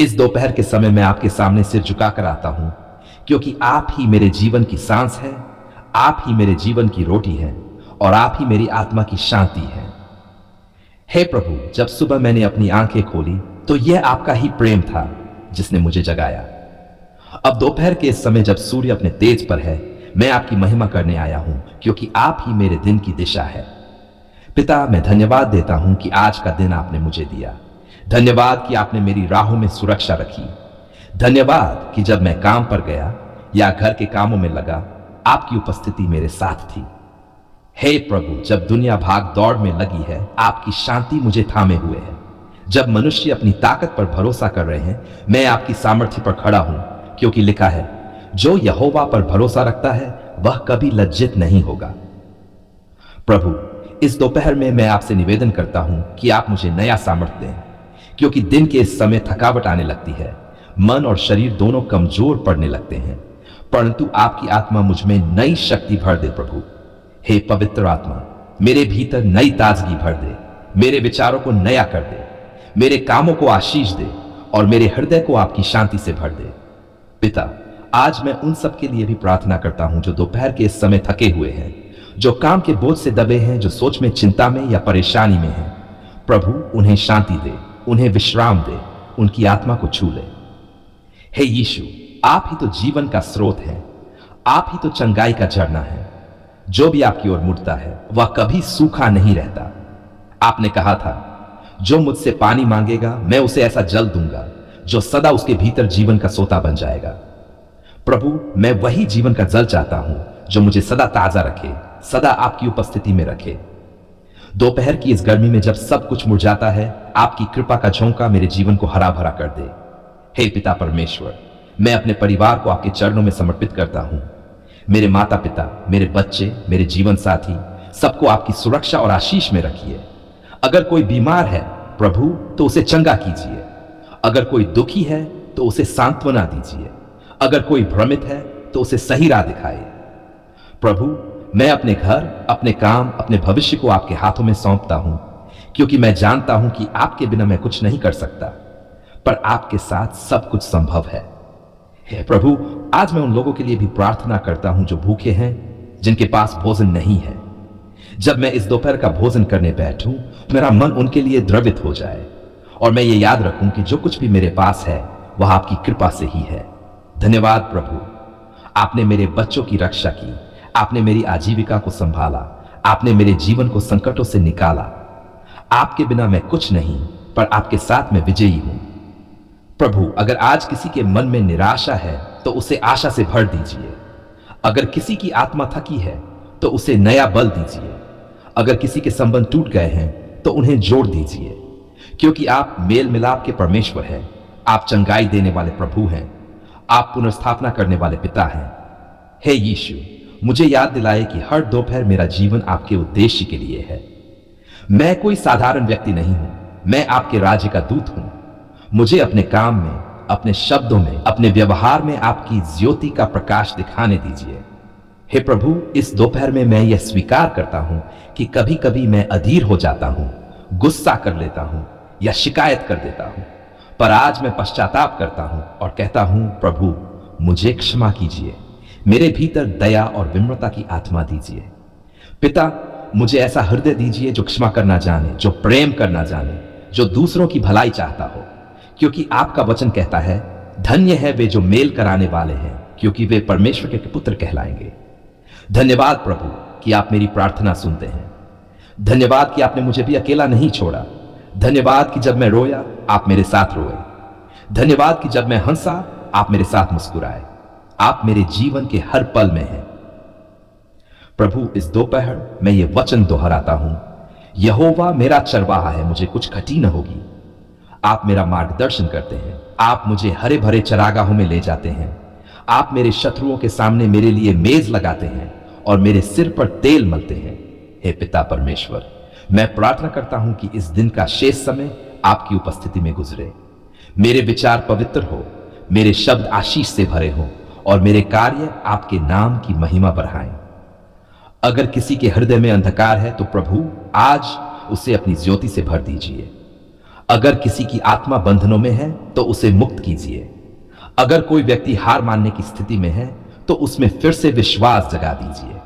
इस दोपहर के समय मैं आपके सामने सिर झुकाकर आता हूं, क्योंकि आप ही मेरे जीवन की सांस है, आप ही मेरे जीवन की रोटी है और आप ही मेरी आत्मा की शांति है। हे प्रभु, जब सुबह मैंने अपनी आंखें खोली तो यह आपका ही प्रेम था जिसने मुझे जगाया। अब दोपहर के इस समय जब सूर्य अपने तेज पर है, मैं आपकी महिमा करने आया हूं, क्योंकि आप ही मेरे दिन की दिशा है। पिता, मैं धन्यवाद देता हूं कि आज का दिन आपने मुझे दिया। धन्यवाद कि आपने मेरी राहों में सुरक्षा रखी। धन्यवाद कि जब मैं काम पर गया या घर के कामों में लगा, आपकी उपस्थिति मेरे साथ थी। हे प्रभु, जब दुनिया भाग दौड़ में लगी है, आपकी शांति मुझे थामे हुए है। जब मनुष्य अपनी ताकत पर भरोसा कर रहे हैं, मैं आपकी सामर्थ्य पर खड़ा हूं, क्योंकि लिखा है, जो यहोवा पर भरोसा रखता है वह कभी लज्जित नहीं होगा। प्रभु, इस दोपहर में मैं आपसे निवेदन करता हूं कि आप मुझे नया सामर्थ्य दें, क्योंकि दिन के इस समय थकावट आने लगती है, मन और शरीर दोनों कमजोर पड़ने लगते हैं, परंतु आपकी आत्मा मुझ में नई शक्ति भर दे। प्रभु, हे पवित्र आत्मा, मेरे भीतर नई ताजगी भर दे, मेरे विचारों को नया कर दे, मेरे कामों को आशीष दे और मेरे हृदय को आपकी शांति से भर दे। पिता, आज मैं उन सब के लिए भी प्रार्थना करता हूं जो दोपहर के इस समय थके हुए हैं, जो काम के बोझ से दबे हैं, जो सोच में, चिंता में या परेशानी में हैं। प्रभु, उन्हें शांति दे, उन्हें विश्राम दे, उनकी आत्मा को छू ले। हे यीशु, आप ही तो जीवन का स्रोत है, आप ही तो चंगाई का झरना है। जो भी आपकी ओर मुड़ता है वह कभी सूखा नहीं रहता। आपने कहा था, जो मुझसे पानी मांगेगा मैं उसे ऐसा जल दूंगा जो सदा उसके भीतर जीवन का सोता बन जाएगा। प्रभु, मैं वही जीवन का जल चाहता हूं जो मुझे सदा ताजा रखे, सदा आपकी उपस्थिति में रखे। दोपहर की इस गर्मी में जब सब कुछ मुरझाता है, आपकी कृपा का झोंका मेरे जीवन को हरा भरा कर दे। हे पिता परमेश्वर, मैं अपने परिवार को आपके चरणों में समर्पित करता हूं। मेरे माता पिता, मेरे बच्चे, मेरे जीवन साथी, सबको आपकी सुरक्षा और आशीष में रखिए। अगर कोई बीमार है प्रभु, तो उसे चंगा कीजिए। अगर कोई दुखी है तो उसे सांत्वना दीजिए। अगर कोई भ्रमित है तो उसे सही राह दिखाइए। प्रभु, मैं अपने घर, अपने काम, अपने भविष्य को आपके हाथों में सौंपता हूं, क्योंकि मैं जानता हूं कि आपके बिना मैं कुछ नहीं कर सकता, पर आपके साथ सब कुछ संभव है। हे प्रभु, आज मैं उन लोगों के लिए भी प्रार्थना करता हूं जो भूखे हैं, जिनके पास भोजन नहीं है। जब मैं इस दोपहर का भोजन करने बैठूं, मेरा मन उनके लिए द्रवित हो जाए और मैं ये याद रखूं कि जो कुछ भी मेरे पास है वह आपकी कृपा से ही है। धन्यवाद प्रभु, आपने मेरे बच्चों की रक्षा की, आपने मेरी आजीविका को संभाला, आपने मेरे जीवन को संकटों से निकाला। आपके बिना मैं कुछ नहीं, पर आपके साथ मैं विजयी हूं। प्रभु, अगर आज किसी के मन में निराशा है तो उसे आशा से भर दीजिए। अगर किसी की आत्मा थकी है तो उसे नया बल दीजिए। अगर किसी के संबंध टूट गए हैं तो उन्हें जोड़ दीजिए, क्योंकि आप मेल मिलाप के परमेश्वर हैं। आप चंगाई देने वाले प्रभु हैं। आप पुनर्स्थापना करने वाले पिता हैं। हे यीशु, मुझे याद दिलाए कि हर दोपहर मेरा जीवन आपके उद्देश्य के लिए है। मैं कोई साधारण व्यक्ति नहीं हूं, मैं आपके राज्य का दूत हूं। मुझे अपने काम में, अपने शब्दों में, अपने व्यवहार में आपकी ज्योति का प्रकाश दिखाने दीजिए। हे प्रभु, इस दोपहर में मैं यह स्वीकार करता हूं कि कभी कभी मैं अधीर हो जाता हूं, गुस्सा कर लेता हूं या शिकायत कर देता हूं, पर आज मैं पश्चाताप करता हूं और कहता हूं, प्रभु मुझे क्षमा कीजिए। मेरे भीतर दया और विनम्रता की आत्मा दीजिए। पिता, मुझे ऐसा हृदय दीजिए जो क्षमा करना जाने, जो प्रेम करना जाने, जो दूसरों की भलाई चाहता हो, क्योंकि आपका वचन कहता है, धन्य है वे जो मेल कराने वाले हैं, क्योंकि वे परमेश्वर के पुत्र कहलाएंगे। धन्यवाद प्रभु कि आप मेरी प्रार्थना सुनते हैं। धन्यवाद कि आपने मुझे भी अकेला नहीं छोड़ा। धन्यवाद कि जब मैं रोया आप मेरे साथ रोए। धन्यवाद कि जब मैं हंसा आप मेरे साथ मुस्कुराए। आप मेरे जीवन के हर पल में हैं। प्रभु, इस दोपहर मैं ये वचन दोहराता हूं, यहोवा मेरा चरवाहा है, मुझे कुछ घटी न होगी। आप मेरा मार्गदर्शन करते हैं, आप मुझे हरे भरे चरागाहों में ले जाते हैं। आप मेरे शत्रुओं के सामने मेरे लिए मेज लगाते हैं और मेरे सिर पर तेल मलते हैं। हे पिता परमेश्वर, मैं प्रार्थना करता हूं कि इस दिन का शेष समय आपकी उपस्थिति में गुजरे। मेरे विचार पवित्र हो, मेरे शब्द आशीष से भरे हों और मेरे कार्य आपके नाम की महिमा बढ़ाएं। अगर किसी के हृदय में अंधकार है तो प्रभु आज उसे अपनी ज्योति से भर दीजिए। अगर किसी की आत्मा बंधनों में है तो उसे मुक्त कीजिए। अगर कोई व्यक्ति हार मानने की स्थिति में है तो उसमें फिर से विश्वास जगा दीजिए।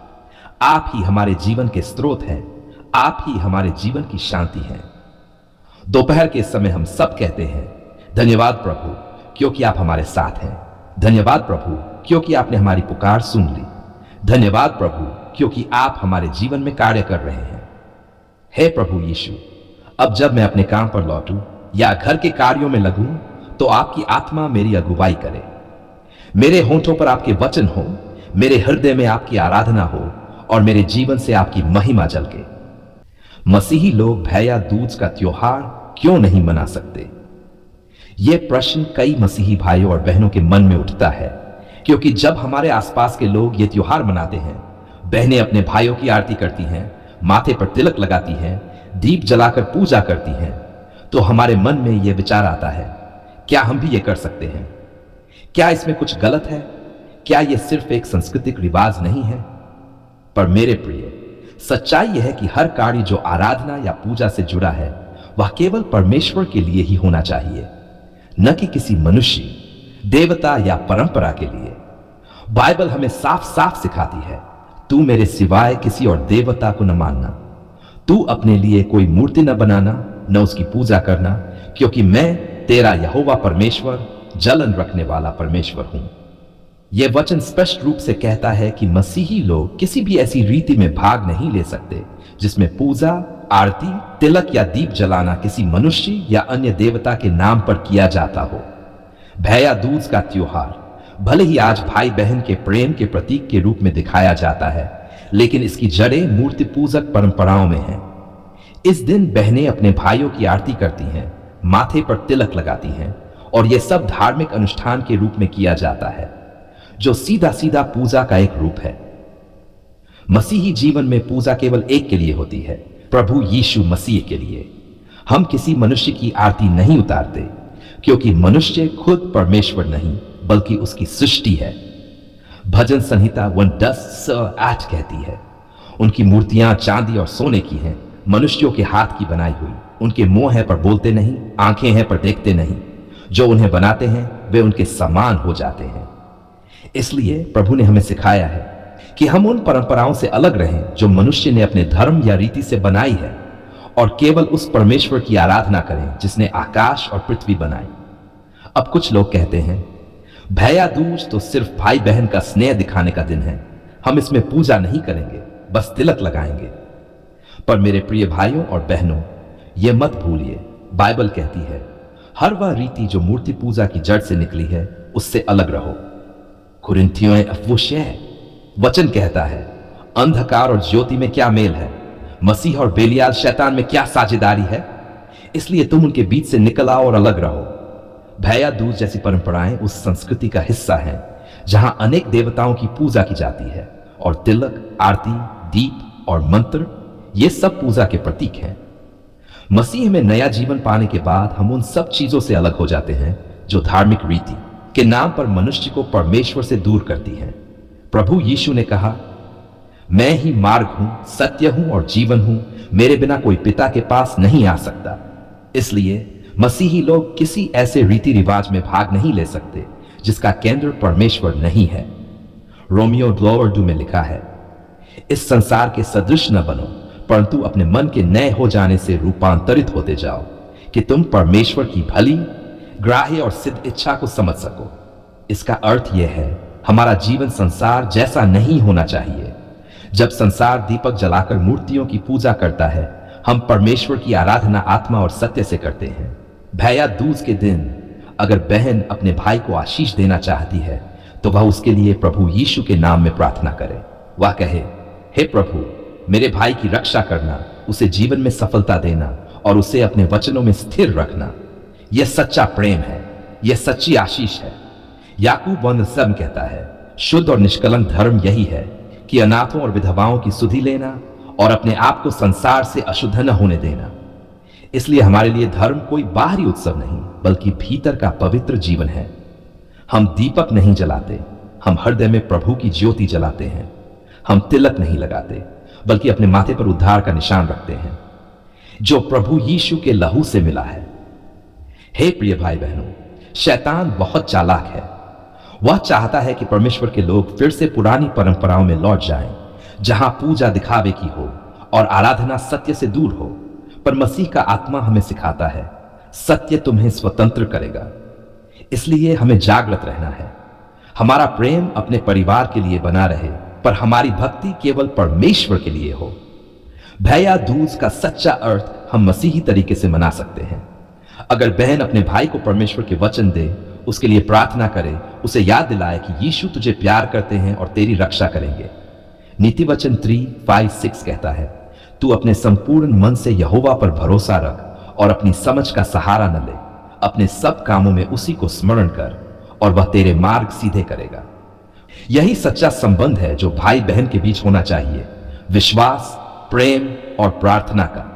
आप ही हमारे जीवन के स्रोत हैं, आप ही हमारे जीवन की शांति हैं। दोपहर के समय हम सब कहते हैं, धन्यवाद प्रभु क्योंकि आप हमारे साथ हैं। धन्यवाद प्रभु क्योंकि आपने हमारी पुकार सुन ली। धन्यवाद प्रभु क्योंकि आप हमारे जीवन में कार्य कर रहे हैं। हे प्रभु यीशु, अब जब मैं अपने काम पर लौटूं या घर के कार्यों में लगूं तो आपकी आत्मा मेरी अगुवाई करे। मेरे होंठों पर आपके वचन हो, मेरे हृदय में आपकी आराधना हो और मेरे जीवन से आपकी महिमा झलके। मसीही लोग भैया दूज का त्योहार क्यों नहीं मना सकते? यह प्रश्न कई मसीही भाइयों और बहनों के मन में उठता है, क्योंकि जब हमारे आसपास के लोग ये त्योहार मनाते हैं, बहनें अपने भाइयों की आरती करती हैं, माथे पर तिलक लगाती हैं, दीप जलाकर पूजा करती हैं, तो हमारे मन में यह विचार आता है, क्या हम भी ये कर सकते हैं? क्या इसमें कुछ गलत है? क्या यह सिर्फ एक सांस्कृतिक रिवाज नहीं है? पर मेरे प्रिय, सच्चाई यह है कि हर कार्य जो आराधना या पूजा से जुड़ा है वह केवल परमेश्वर के लिए ही होना चाहिए, न कि किसी मनुष्य, देवता या परंपरा के लिए। बाइबल हमें साफ साफ सिखाती है, तू मेरे सिवाय किसी और देवता को न मानना, तू अपने लिए कोई मूर्ति न बनाना, न उसकी पूजा करना, क्योंकि मैं तेरा यहोवा परमेश्वर, जलन रखने वाला परमेश्वर हूं। यह वचन स्पष्ट रूप से कहता है कि मसीही लोग किसी भी ऐसी रीति में भाग नहीं ले सकते जिसमें पूजा, आरती, तिलक या दीप जलाना किसी मनुष्य या अन्य देवता के नाम पर किया जाता हो। भैया दूज का त्योहार भले ही आज भाई बहन के प्रेम के प्रतीक के रूप में दिखाया जाता है, लेकिन इसकी जड़ें मूर्ति पूजक परंपराओं में हैं। इस दिन बहनें अपने भाइयों की आरती करती हैं, माथे पर तिलक लगाती हैं और यह सब धार्मिक अनुष्ठान के रूप में किया जाता है, जो सीधा सीधा पूजा का एक रूप है। मसीही जीवन में पूजा केवल एक के लिए होती है, प्रभु यीशु मसीह के लिए। हम किसी मनुष्य की आरती नहीं उतारते, क्योंकि मनुष्य खुद परमेश्वर नहीं बल्कि उसकी सृष्टि है। भजन संहिता 1:10-8 कहती है, उनकी मूर्तियां चांदी और सोने की हैं, मनुष्यों के हाथ की बनाई हुई। उनके मुंह है पर बोलते नहीं, आंखें हैं पर देखते नहीं। जो उन्हें बनाते हैं वे उनके समान हो जाते हैं। इसलिए प्रभु ने हमें सिखाया है कि हम उन परंपराओं से अलग रहें जो मनुष्य ने अपने धर्म या रीति से बनाई है, और केवल उस परमेश्वर की आराधना करें जिसने आकाश और पृथ्वी बनाई। अब कुछ लोग कहते हैं, भैया दूज तो सिर्फ भाई बहन का स्नेह दिखाने का दिन है, हम इसमें पूजा नहीं करेंगे, बस तिलक लगाएंगे। पर मेरे प्रिय भाइयों और बहनों, यह मत भूलिए, बाइबल कहती है, हर वह रीति जो मूर्ति पूजा की जड़ से निकली है उससे अलग रहो। कुरिन्थियों अफवुशह वचन कहता है, अंधकार और ज्योति में क्या मेल है, मसीह और बेलियाल शैतान में क्या साझेदारी है? इसलिए तुम उनके बीच से निकल आओ और अलग रहो। भैया दूज जैसी परंपराएं उस संस्कृति का हिस्सा हैं जहां अनेक देवताओं की पूजा की जाती है, और तिलक, आरती, दीप और मंत्र ये सब पूजा के प्रतीक हैं। मसीह में नया जीवन पाने के बाद हम उन सब चीजों से अलग हो जाते हैं जो धार्मिक रीति के नाम पर मनुष्य को परमेश्वर से दूर करती हैं। प्रभु यीशु ने कहा, मैं ही मार्ग हूं, सत्य हूं और जीवन हूं, मेरे बिना कोई पिता के पास नहीं आ सकता। इसलिए मसीही लोग किसी ऐसे रीति रिवाज में भाग नहीं ले सकते जिसका केंद्र परमेश्वर नहीं है। रोमियो 2:2 में लिखा है, इस संसार के सदृश न बनो, परंतु अपने मन के नए हो जाने से रूपांतरित होते जाओ कि तुम परमेश्वर की भली, ग्राह्य और सिद्ध इच्छा को समझ सको। इसका अर्थ यह है, हमारा जीवन संसार जैसा नहीं होना चाहिए। जब संसार दीपक जलाकर मूर्तियों की पूजा करता है, हम परमेश्वर की आराधना आत्मा और सत्य से करते हैं। भैया दूज के दिन अगर बहन अपने भाई को आशीष देना चाहती है तो वह उसके लिए प्रभु यीशु के नाम में प्रार्थना करे। वह कहे, हे प्रभु, मेरे भाई की रक्षा करना, उसे जीवन में सफलता देना और उसे अपने वचनों में स्थिर रखना। यह सच्चा प्रेम है, यह सच्ची आशीष है। याकूब 1:7 कहता है, शुद्ध और निष्कलंक धर्म यही है कि अनाथों और विधवाओं की सुधि लेना और अपने आप को संसार से अशुद्ध न होने देना। इसलिए हमारे लिए धर्म कोई बाहरी उत्सव नहीं बल्कि भीतर का पवित्र जीवन है। हम दीपक नहीं जलाते, हम हृदय में प्रभु की ज्योति जलाते हैं। हम तिलक नहीं लगाते बल्कि अपने माथे पर उद्धार का निशान रखते हैं जो प्रभु यीशु के लहू से मिला है। हे प्रिय भाई बहनों, शैतान बहुत चालाक है। वह चाहता है कि परमेश्वर के लोग फिर से पुरानी परंपराओं में लौट जाएं, जहां पूजा दिखावे की हो और आराधना सत्य से दूर हो। पर मसीह का आत्मा हमें सिखाता है, सत्य तुम्हें स्वतंत्र करेगा। इसलिए हमें जागृत रहना है। हमारा प्रेम अपने परिवार के लिए बना रहे, पर हमारी भक्ति केवल परमेश्वर के लिए हो। भैया दूज का सच्चा अर्थ हम मसीही तरीके से मना सकते हैं। अगर बहन अपने भाई को परमेश्वर के वचन दे, उसके लिए प्रार्थना करे, उसे याद दिलाए कि यीशु तुझे प्यार करते हैं और तेरी रक्षा करेंगे। नीति वचन 3:5-6 कहता है, तू अपने संपूर्ण मन से यहोवा पर भरोसा रख और अपनी समझ का सहारा न ले। अपने सब कामों में उसी को स्मरण कर और वह तेरे मार्ग सीधे करेगा। यही सच्चा संबंध है जो भाई बहन के बीच होना चाहिए, विश्वास, प्रेम और प्रार्थना का,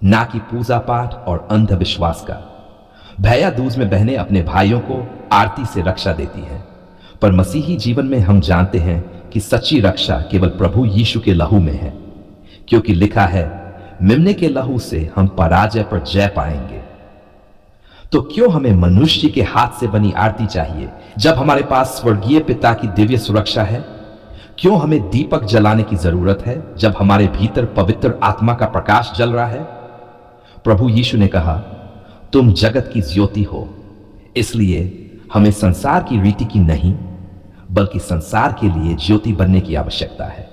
ना कि पूजा पाठ और अंधविश्वास का। भैया दूज में बहनें अपने भाइयों को आरती से रक्षा देती हैं, पर मसीही जीवन में हम जानते हैं कि सच्ची रक्षा केवल प्रभु यीशु के लहू में है, क्योंकि लिखा है, मेमने के लहू से हम पराजय पर जय पाएंगे। तो क्यों हमें मनुष्य के हाथ से बनी आरती चाहिए जब हमारे पास स्वर्गीय पिता की दिव्य सुरक्षा है? क्यों हमें दीपक जलाने की जरूरत है जब हमारे भीतर पवित्र आत्मा का प्रकाश जल रहा है? प्रभु यीशु ने कहा, तुम जगत की ज्योति हो। इसलिए हमें संसार की रीति की नहीं, बल्कि संसार के लिए ज्योति बनने की आवश्यकता है।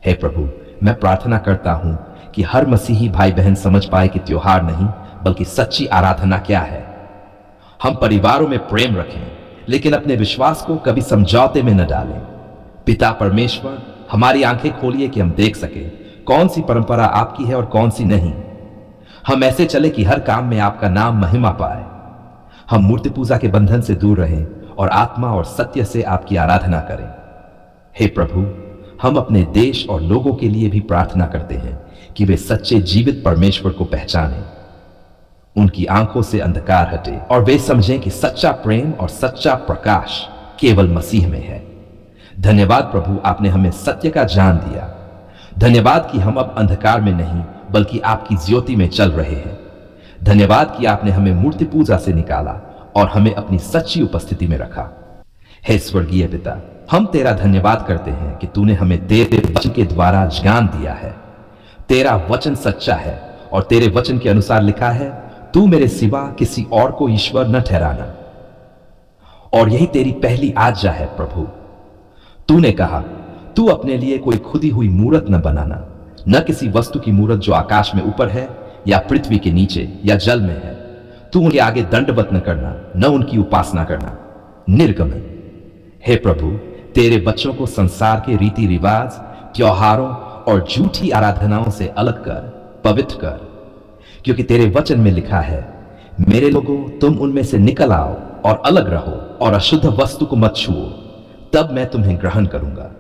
हे प्रभु, मैं प्रार्थना करता हूं कि हर मसीही भाई बहन समझ पाए कि त्योहार नहीं, बल्कि सच्ची आराधना क्या है। हम परिवारों में प्रेम रखें, लेकिन अपने विश्वास को कभी समझौते में न डालें। पिता परमेश्वर, हमारी आंखें खोलिए कि हम देख सके कौन सी परंपरा आपकी है और कौन सी नहीं। हम ऐसे चले कि हर काम में आपका नाम महिमा पाए। हम मूर्ति पूजा के बंधन से दूर रहें और आत्मा और सत्य से आपकी आराधना करें। हे प्रभु, हम अपने देश और लोगों के लिए भी प्रार्थना करते हैं कि वे सच्चे जीवित परमेश्वर को पहचानें, उनकी आंखों से अंधकार हटे और वे समझें कि सच्चा प्रेम और सच्चा प्रकाश केवल मसीह में है। धन्यवाद प्रभु, आपने हमें सत्य का ज्ञान दिया। धन्यवाद कि हम अब अंधकार में नहीं, बल्कि आपकी ज्योति में चल रहे हैं। धन्यवाद कि आपने हमें मूर्ति पूजा से निकाला और हमें अपनी सच्ची उपस्थिति में रखा। हे स्वर्गीय पिता, हम तेरा धन्यवाद करते हैं कि तूने हमें तेरे वचन के द्वारा ज्ञान दिया है। तेरा वचन सच्चा है और तेरे वचन के अनुसार लिखा है, तू मेरे सिवा किसी और को ईश्वर न ठहराना। और यही तेरी पहली आज्ञा है प्रभु। तूने कहा, तू अपने लिए कोई खुदी हुई मूरत न बनाना, न किसी वस्तु की मूरत जो आकाश में ऊपर है या पृथ्वी के नीचे या जल में है। तू उनके आगे दंडवत न करना, न उनकी उपासना करना। निर्गमन। हे प्रभु, तेरे बच्चों को संसार के रीति रिवाज, त्योहारों और झूठी आराधनाओं से अलग कर, पवित्र कर, क्योंकि तेरे वचन में लिखा है, मेरे लोगों, तुम उनमें से निकल आओ और अलग रहो और अशुद्ध वस्तु को मत छुओ, तब मैं तुम्हें ग्रहण करूंगा।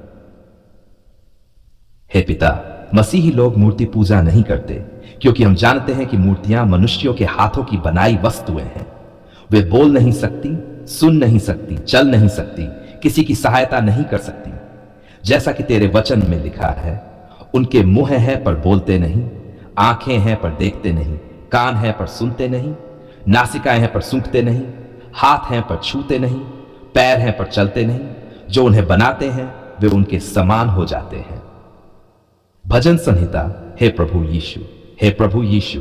हे पिता, मसीही लोग मूर्ति पूजा नहीं करते, क्योंकि हम जानते हैं कि मूर्तियां मनुष्यों के हाथों की बनाई वस्तुएं हैं। वे बोल नहीं सकती, सुन नहीं सकती, चल नहीं सकती, किसी की सहायता नहीं कर सकती। जैसा कि तेरे वचन में लिखा है, उनके मुंह हैं पर बोलते नहीं, आंखें हैं पर देखते नहीं, कान हैं पर सुनते नहीं, नासिकाएं हैं पर सूंघते नहीं, हाथ हैं पर छूते नहीं, पैर हैं पर चलते नहीं। जो उन्हें बनाते हैं वे उनके समान हो जाते हैं। भजन संहिता। हे प्रभु यीशु, हे प्रभु यीशु,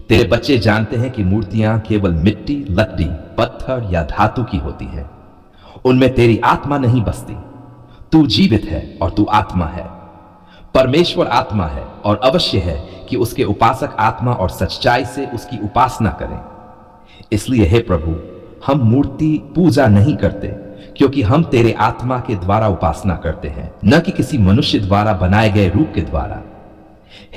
तेरे बच्चे जानते हैं कि मूर्तियां केवल मिट्टी, लकड़ी, पत्थर या धातु की होती हैं। उनमें तेरी आत्मा नहीं बसती। तू जीवित है और तू आत्मा है। परमेश्वर आत्मा है और अवश्य है कि उसके उपासक आत्मा और सच्चाई से उसकी उपासना करें। इसलिए हे प्रभु, हम मूर्ति पूजा नहीं करते, क्योंकि हम तेरे आत्मा के द्वारा उपासना करते हैं, न कि किसी मनुष्य द्वारा बनाए गए रूप के द्वारा।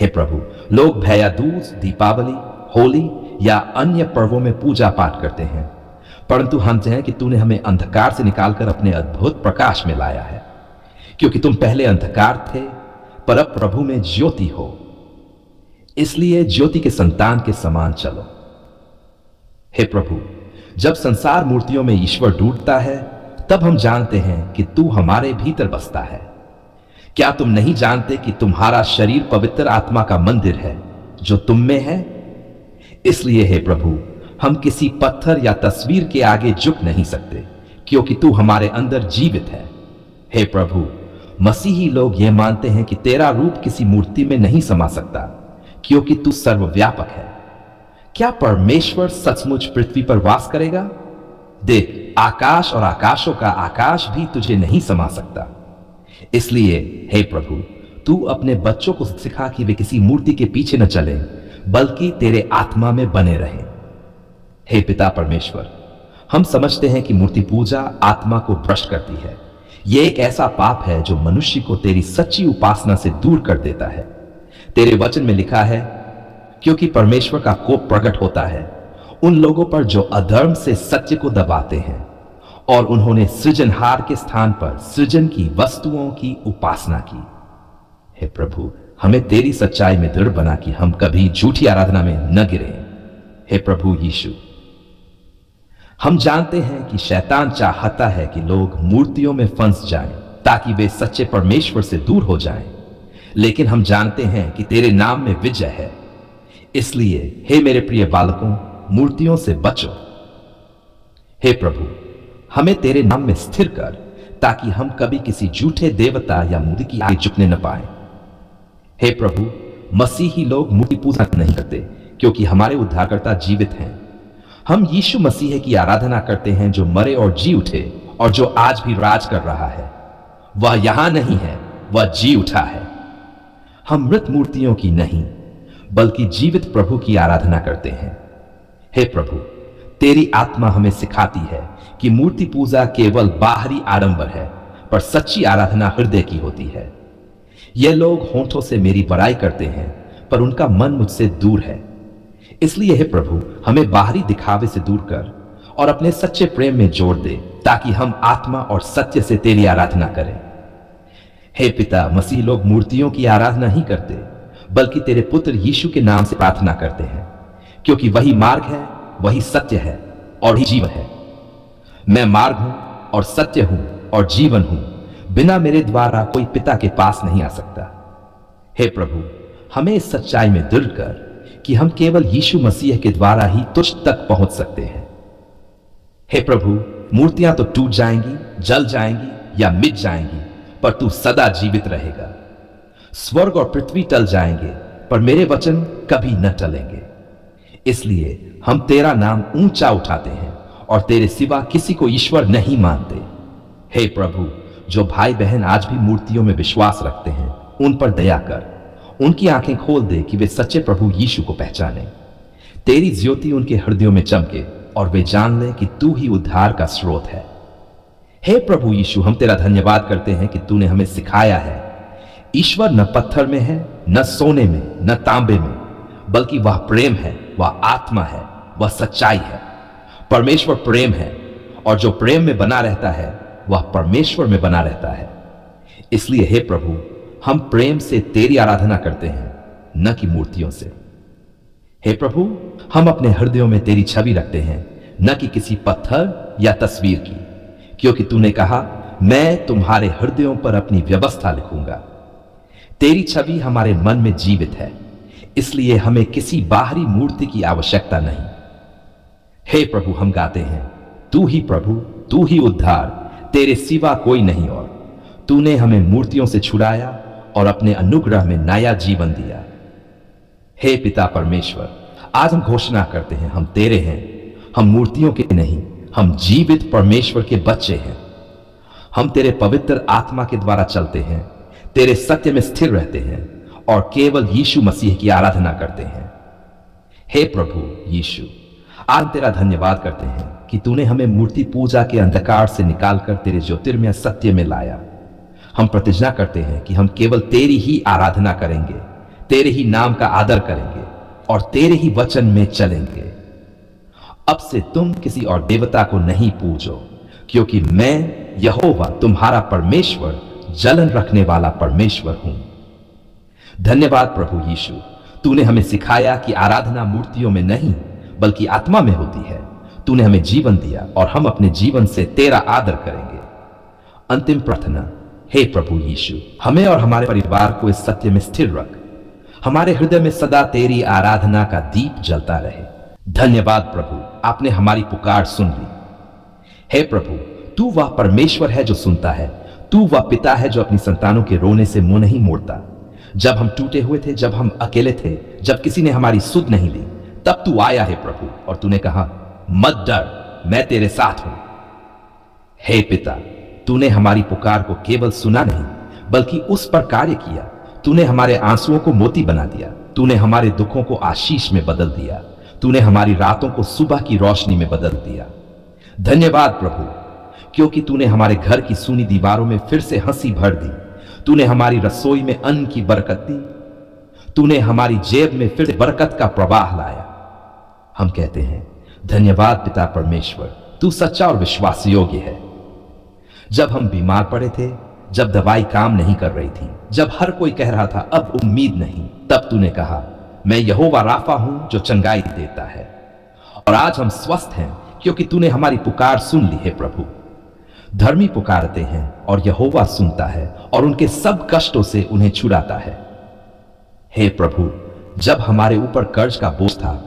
हे प्रभु, लोग भैया दूज, दीपावली, होली या अन्य पर्वों में पूजा पाठ करते हैं, परंतु हम चाहें कि तूने हमें अंधकार से निकालकर अपने अद्भुत प्रकाश में लाया है, क्योंकि तुम पहले अंधकार थे पर अब प्रभु में ज्योति हो। इसलिए ज्योति के संतान के समान चलो। हे प्रभु, जब संसार मूर्तियों में ईश्वर ढूंढता है, तब हम जानते हैं कि तू हमारे भीतर बसता है। क्या तुम नहीं जानते कि तुम्हारा शरीर पवित्र आत्मा का मंदिर है जो तुम में है? इसलिए हे प्रभु, हम किसी पत्थर या तस्वीर के आगे झुक नहीं सकते, क्योंकि तू हमारे अंदर जीवित है। हे प्रभु, मसीही लोग यह मानते हैं कि तेरा रूप किसी मूर्ति में नहीं समा सकता, क्योंकि तू सर्वव्यापक है। क्या परमेश्वर सचमुच पृथ्वी पर वास करेगा? देख, आकाश और आकाशों का आकाश भी तुझे नहीं समा सकता। इसलिए हे प्रभु, तू अपने बच्चों को सिखा कि वे किसी मूर्ति के पीछे न चले, बल्कि तेरे आत्मा में बने रहें। हे पिता परमेश्वर, हम समझते हैं कि मूर्ति पूजा आत्मा को भ्रष्ट करती है। यह एक ऐसा पाप है जो मनुष्य को तेरी सच्ची उपासना से दूर कर देता है। तेरे वचन में लिखा है, क्योंकि परमेश्वर का कोप प्रकट होता है उन लोगों पर जो अधर्म से सत्य को दबाते हैं, और उन्होंने सृजनहार के स्थान पर सृजन की वस्तुओं की उपासना की। हे प्रभु, हमें तेरी सच्चाई में दृढ़ बना कि हम कभी झूठी आराधना में न गिरे। हे प्रभु यीशु, हम जानते हैं कि शैतान चाहता है कि लोग मूर्तियों में फंस जाएं ताकि वे सच्चे परमेश्वर से दूर हो जाएं, लेकिन हम जानते हैं कि तेरे नाम में विजय है। इसलिए हे मेरे प्रिय बालकों, मूर्तियों से बचो। हे प्रभु, हमें तेरे नाम में स्थिर कर, ताकि हम कभी किसी झूठे देवता या मूर्ति की आगे झुकने न पाए। हे प्रभु, मसीही लोग मूर्ति पूजा नहीं करते, क्योंकि हमारे उद्धारकर्ता जीवित हैं। हम यीशु मसीह की आराधना करते हैं, जो मरे और जी उठे और जो आज भी राज कर रहा है। वह यहां नहीं है, वह जी उठा है। हम मृत मूर्तियों की नहीं, बल्कि जीवित प्रभु की आराधना करते हैं। हे प्रभु, तेरी आत्मा हमें सिखाती है कि मूर्ति पूजा केवल बाहरी आडंबर है, पर सच्ची आराधना हृदय की होती है। ये लोग होठों से मेरी बड़ाई करते हैं, पर उनका मन मुझसे दूर है। इसलिए हे प्रभु, हमें बाहरी दिखावे से दूर कर और अपने सच्चे प्रेम में जोड़ दे, ताकि हम आत्मा और सत्य से तेरी आराधना करें। हे पिता, मसीह लोग मूर्तियों की आराधना ही करते, बल्कि तेरे पुत्र यीशु के नाम से प्रार्थना करते हैं, क्योंकि वही मार्ग है, वही सत्य है और ही जीवन है। मैं मार्ग हूं और सत्य हूं और जीवन हूं, बिना मेरे द्वारा कोई पिता के पास नहीं आ सकता। हे प्रभु, हमें इस सच्चाई में दृढ़ कर कि हम केवल यीशु मसीह के द्वारा ही तुझ तक पहुंच सकते हैं। हे प्रभु, मूर्तियां तो टूट जाएंगी, जल जाएंगी या मिट जाएंगी, पर तू सदा जीवित रहेगा। स्वर्ग और पृथ्वी टल जाएंगे, पर मेरे वचन कभी न टलेंगे। इसलिए हम तेरा नाम ऊंचा उठाते हैं और तेरे सिवा किसी को ईश्वर नहीं मानते। हे प्रभु, जो भाई बहन आज भी मूर्तियों में विश्वास रखते हैं, उन पर दया कर, उनकी आंखें खोल दे कि वे सच्चे प्रभु यीशु को पहचाने। तेरी ज्योति उनके हृदयों में चमके और वे जान लें कि तू ही उद्धार का स्रोत है। हे प्रभु यीशु, हम तेरा धन्यवाद करते हैं कि तूने हमें सिखाया है, ईश्वर न पत्थर में है, न सोने में, न तांबे में, बल्कि वह प्रेम है, वह आत्मा है, वह सच्चाई है। परमेश्वर प्रेम है, और जो प्रेम में बना रहता है वह परमेश्वर में बना रहता है। इसलिए हे प्रभु, हम प्रेम से तेरी आराधना करते हैं, न कि मूर्तियों से। हे प्रभु, हम अपने हृदयों में तेरी छवि रखते हैं, न कि किसी पत्थर या तस्वीर की, क्योंकि तूने कहा, मैं तुम्हारे हृदयों पर अपनी व्यवस्था लिखूंगा। तेरी छवि हमारे मन में जीवित है, इसलिए हमें किसी बाहरी मूर्ति की आवश्यकता नहीं। हे प्रभु, हम गाते हैं, तू ही प्रभु, तू ही उद्धार, तेरे सिवा कोई नहीं और। तूने हमें मूर्तियों से छुड़ाया और अपने अनुग्रह में नया जीवन दिया। हे पिता परमेश्वर, आज हम घोषणा करते हैं, हम तेरे हैं, हम मूर्तियों के नहीं, हम जीवित परमेश्वर के बच्चे हैं। हम तेरे पवित्र आत्मा के द्वारा चलते हैं, तेरे सत्य में स्थिर रहते हैं और केवल यीशु मसीह की आराधना करते हैं। हे प्रभु यीशु, आज तेरा धन्यवाद करते हैं कि तूने हमें मूर्ति पूजा के अंधकार से निकालकर तेरे ज्योतिर्मय सत्य में लाया। हम प्रतिज्ञा करते हैं कि हम केवल तेरी ही आराधना करेंगे, तेरे ही नाम का आदर करेंगे और तेरे ही वचन में चलेंगे। अब से तुम किसी और देवता को नहीं पूजो, क्योंकि मैं यहोवा तुम्हारा परमेश्वर, जलन रखने वाला परमेश्वर हूं। धन्यवाद प्रभु यीशु, तूने हमें सिखाया कि आराधना मूर्तियों में नहीं बल्कि आत्मा में होती है। तूने हमें जीवन दिया और हम अपने जीवन से तेरा आदर करेंगे। अंतिम प्रार्थना, हे प्रभु यीशु, हमें और हमारे परिवार को इस सत्य में स्थिर रख। हमारे हृदय में सदा तेरी आराधना का दीप जलता रहे। धन्यवाद प्रभु, आपने हमारी पुकार सुन ली। हे प्रभु, तू वह परमेश्वर है जो सुनता है। तू वह पिता है जो अपनी संतानों के रोने से मुंह नहीं मोड़ता। जब हम टूटे हुए थे, जब हम अकेले थे, जब किसी ने हमारी सुध नहीं ली, तब तू आया है प्रभु, और तूने कहा, मत डर, मैं तेरे साथ हूं। हे पिता, तूने हमारी पुकार को केवल सुना नहीं, बल्कि उस पर कार्य किया। तूने हमारे आंसुओं को मोती बना दिया। तूने हमारे दुखों को आशीष में बदल दिया। तूने हमारी रातों को सुबह की रोशनी में बदल दिया। धन्यवाद प्रभु, क्योंकि तूने हमारे घर की सूनी दीवारों में फिर से हंसी भर दी। तूने हमारी रसोई में अन्न की बरकत दी। तूने हमारी जेब में फिर से बरकत का प्रवाह लाया। हम कहते हैं, धन्यवाद पिता परमेश्वर, तू सच्चा और विश्वास योग्य है। जब हम बीमार पड़े थे, जब दवाई काम नहीं कर रही थी, जब हर कोई कह रहा था अब उम्मीद नहीं, तब तूने कहा, मैं यहोवा राफा हूं जो चंगाई देता है। और आज हम स्वस्थ हैं क्योंकि तूने हमारी पुकार सुन ली है प्रभु। धर्मी पुकारते हैं और यहोवा सुनता है और उनके सब कष्टों से उन्हें छुड़ाता है। हे प्रभु, जब हमारे ऊपर कर्ज का बोझ था,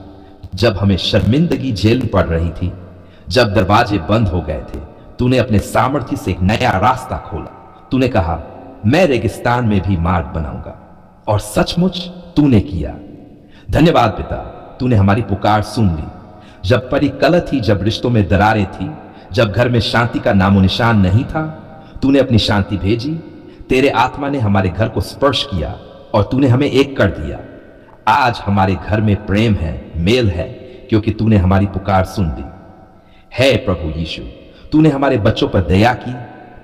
जब हमें शर्मिंदगी झेलनी पड़ रही थी, जब दरवाजे बंद हो गए थे, तूने अपने सामर्थ्य से एक नया रास्ता खोला। तूने कहा, मैं रेगिस्तान में भी मार्ग बनाऊंगा, और सचमुच तूने किया। धन्यवाद पिता, तूने हमारी पुकार सुन ली। जब परिकलह थी, जब रिश्तों में दरारें थी, जब घर में शांति का नामो निशान नहीं था, तूने अपनी शांति भेजी। तेरे आत्मा ने हमारे घर को स्पर्श किया और तूने हमें एक कर दिया। आज हमारे घर में प्रेम है, मेल है, क्योंकि तूने हमारी पुकार सुन ली। हे प्रभु यीशु, तूने हमारे बच्चों पर दया की।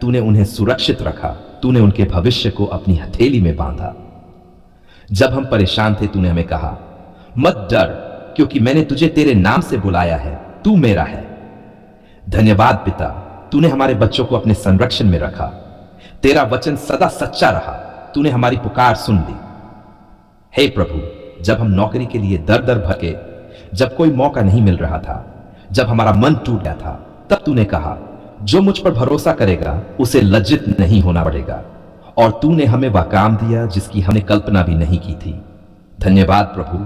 तूने उन्हें सुरक्षित रखा। तूने उनके भविष्य को अपनी हथेली में बांधा। जब हम परेशान थे, तूने हमें कहा, मत डर, क्योंकि मैंने तुझे तेरे नाम से बुलाया है, तू मेरा है। धन्यवाद पिता, तूने हमारे बच्चों को अपने संरक्षण में रखा। तेरा वचन सदा सच्चा रहा। तूने हमारी पुकार सुन ली। हे प्रभु, जब हम नौकरी के लिए दर दर भटके, जब कोई मौका नहीं मिल रहा था, जब हमारा मन टूट गया था, तब तूने कहा, जो मुझ पर भरोसा करेगा उसे लज्जित नहीं होना पड़ेगा। और तूने हमें वह काम दिया जिसकी हमने कल्पना भी नहीं की थी। धन्यवाद प्रभु,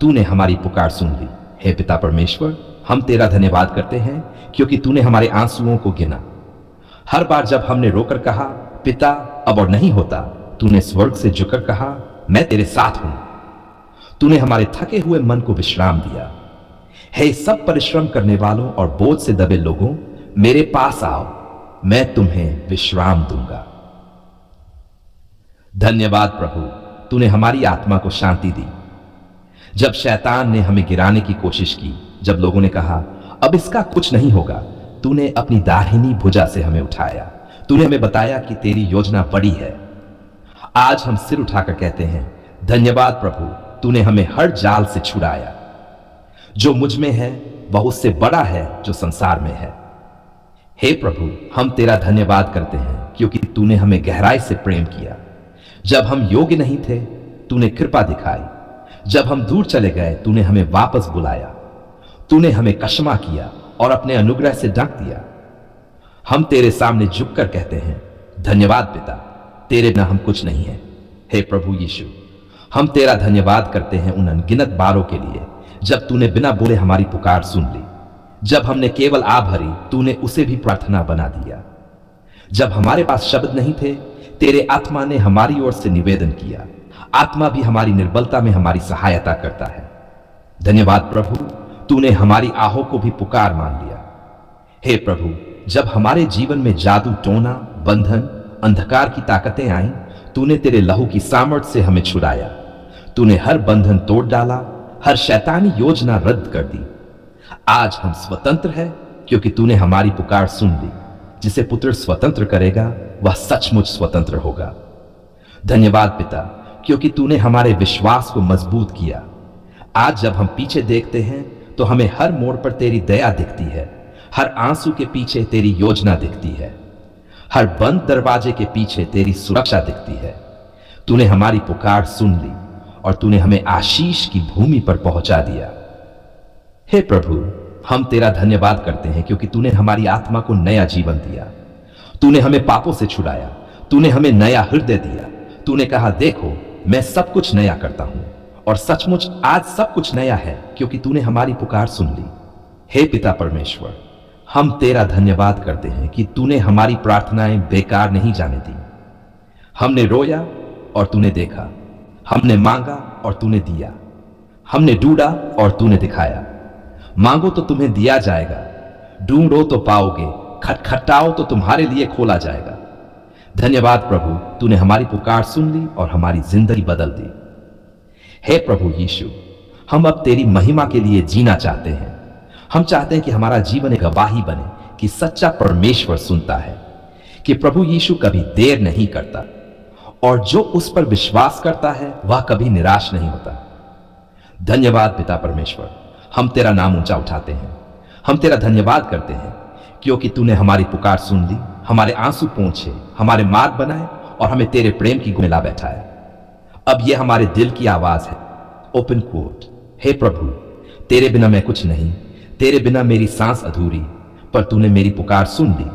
तूने हमारी पुकार सुन ली। हे पिता परमेश्वर, हम तेरा धन्यवाद करते हैं क्योंकि तूने हमारे आंसुओं को गिना। हर बार जब हमने रोकर कहा, पिता अब और नहीं होता, तूने स्वर्ग से झुककर कहा, मैं तेरे साथ हूं। तूने हमारे थके हुए मन को विश्राम दिया। हे सब परिश्रम करने वालों और बोझ से दबे लोगों, मेरे पास आओ, मैं तुम्हें विश्राम दूंगा। धन्यवाद प्रभु, तूने हमारी आत्मा को शांति दी। जब शैतान ने हमें गिराने की कोशिश की, जब लोगों ने कहा अब इसका कुछ नहीं होगा, तूने अपनी दाहिनी भुजा से हमें उठाया। तूने हमें बताया कि तेरी योजना बड़ी है। आज हम सिर उठाकर कहते हैं, धन्यवाद प्रभु, तूने हमें हर जाल से छुड़ाया। जो मुझ में है वह उससे बड़ा है जो संसार में है। हे प्रभु, हम तेरा धन्यवाद करते हैं क्योंकि तूने हमें गहराई से प्रेम किया। जब हम योग्य नहीं थे, तूने कृपा दिखाई। जब हम दूर चले गए, तूने हमें वापस बुलाया। तूने हमें क्षमा किया और अपने अनुग्रह से ढक दिया। हम तेरे सामने झुककर कहते हैं, धन्यवाद पिता, तेरे बिना हम कुछ नहीं है। हे प्रभु यीशु, हम तेरा धन्यवाद करते हैं उन अनगिनत बारों के लिए जब तूने बिना बोले हमारी पुकार सुन ली। जब हमने केवल आ भरी, तूने उसे भी प्रार्थना बना दिया। जब हमारे पास शब्द नहीं थे, तेरे आत्मा ने हमारी ओर से निवेदन किया। आत्मा भी हमारी निर्बलता में हमारी सहायता करता है। धन्यवाद प्रभु, तूने हमारी आहों को भी पुकार मान लिया। हे प्रभु, जब हमारे जीवन में जादू टोना, बंधन, अंधकार की ताकतें आईं, तूने तेरे लहू की सामर्थ से हमें छुड़ाया। तूने हर बंधन तोड़ डाला, हर शैतानी योजना रद्द कर दी। आज हम स्वतंत्र हैं क्योंकि तूने हमारी पुकार सुन ली। जिसे पुत्र स्वतंत्र करेगा वह सचमुच स्वतंत्र होगा। धन्यवाद पिता, क्योंकि तूने हमारे विश्वास को मजबूत किया। आज जब हम पीछे देखते हैं तो हमें हर मोड़ पर तेरी दया दिखती है। हर आंसू के पीछे तेरी योजना दिखती है। हर बंद दरवाजे के पीछे तेरी सुरक्षा दिखती है। तूने हमारी पुकार सुन ली और तूने हमें आशीष की भूमि पर पहुंचा दिया। हे प्रभु, हम तेरा धन्यवाद करते हैं क्योंकि तूने हमारी आत्मा को नया जीवन दिया। तूने हमें पापों से छुड़ाया। तूने हमें नया हृदय दिया। तूने कहा, देखो मैं सब कुछ नया करता हूं, और सचमुच आज सब कुछ नया है क्योंकि तूने हमारी पुकार सुन ली। हे पिता परमेश्वर, हम तेरा धन्यवाद करते हैं कि तूने हमारी प्रार्थनाएं बेकार नहीं जाने दी। हमने रोया और तूने देखा, हमने मांगा और तूने दिया, हमने ढूंढा और तूने दिखाया। मांगो तो तुम्हें दिया जाएगा, ढूंढो तो पाओगे, खटखटाओ तो तुम्हारे लिए खोला जाएगा। धन्यवाद प्रभु, तूने हमारी पुकार सुन ली और हमारी जिंदगी बदल दी। हे प्रभु यीशु, हम अब तेरी महिमा के लिए जीना चाहते हैं। हम चाहते हैं कि हमारा जीवन एक गवाही बने कि सच्चा परमेश्वर सुनता है, कि प्रभु यीशु कभी देर नहीं करता और जो उस पर विश्वास करता है वह कभी निराश नहीं होता। धन्यवाद पिता परमेश्वर, हम तेरा नाम ऊंचा उठाते हैं। हम तेरा धन्यवाद करते हैं क्योंकि तूने हमारी पुकार सुन ली, हमारे आंसू पोंछे, हमारे मार्ग बनाए और हमें तेरे प्रेम की मिला बैठाया। अब यह हमारे दिल की आवाज है। Open coat. हे प्रभु, तेरे बिना मैं कुछ नहीं, तेरे बिना मेरी सांस अधूरी, पर तूने मेरी पुकार सुन ली।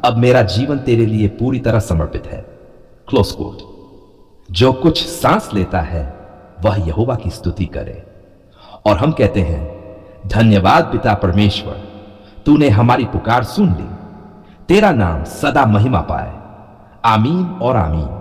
अब मेरा जीवन तेरे लिए पूरी तरह समर्पित है। Close quote. जो कुछ सांस लेता है वह यहोवा की स्तुति करे। और हम कहते हैं, धन्यवाद पिता परमेश्वर, तूने हमारी पुकार सुन ली। तेरा नाम सदा महिमा पाए। आमीन और आमीन।